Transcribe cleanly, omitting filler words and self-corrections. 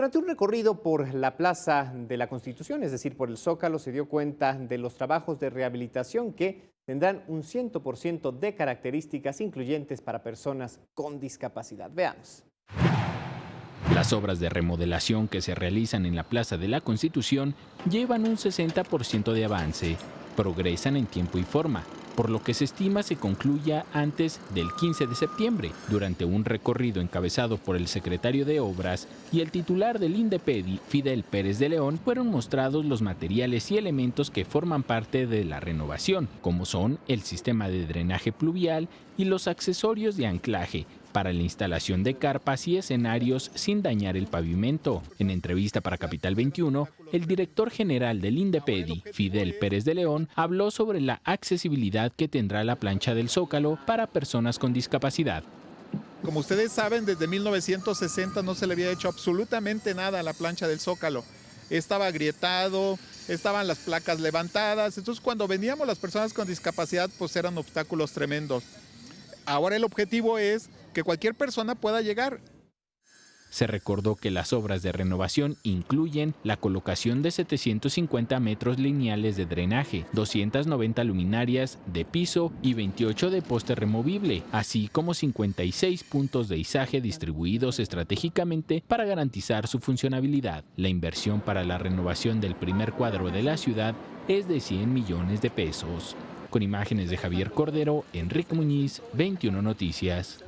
Durante un recorrido por la Plaza de la Constitución, es decir, por el Zócalo, se dio cuenta de los trabajos de rehabilitación que tendrán un 100% de características incluyentes para personas con discapacidad. Veamos. Las obras de remodelación que se realizan en la Plaza de la Constitución llevan un 60% de avance, progresan en tiempo y forma, por lo que se estima se concluya antes del 15 de septiembre, durante un recorrido encabezado por el secretario de Obras y el titular del INDEPEDI, Fidel Pérez de León, fueron mostrados los materiales y elementos que forman parte de la renovación, como son el sistema de drenaje pluvial y los accesorios de anclaje, para la instalación de carpas y escenarios sin dañar el pavimento. En entrevista para Capital 21, el director general del INDEPEDI, Fidel Pérez de León, habló sobre la accesibilidad que tendrá la plancha del Zócalo para personas con discapacidad. Como ustedes saben, desde 1960 no se le había hecho absolutamente nada a la plancha del Zócalo. Estaba agrietado, estaban las placas levantadas, entonces cuando veníamos las personas con discapacidad pues eran obstáculos tremendos. Ahora el objetivo es que cualquier persona pueda llegar. Se recordó que las obras de renovación incluyen la colocación de 750 metros lineales de drenaje, 290 luminarias de piso y 28 de poste removible, así como 56 puntos de izaje distribuidos estratégicamente para garantizar su funcionabilidad. La inversión para la renovación del primer cuadro de la ciudad es de 100 millones de pesos. Con imágenes de Javier Cordero, Enrique Muñiz, 21 Noticias.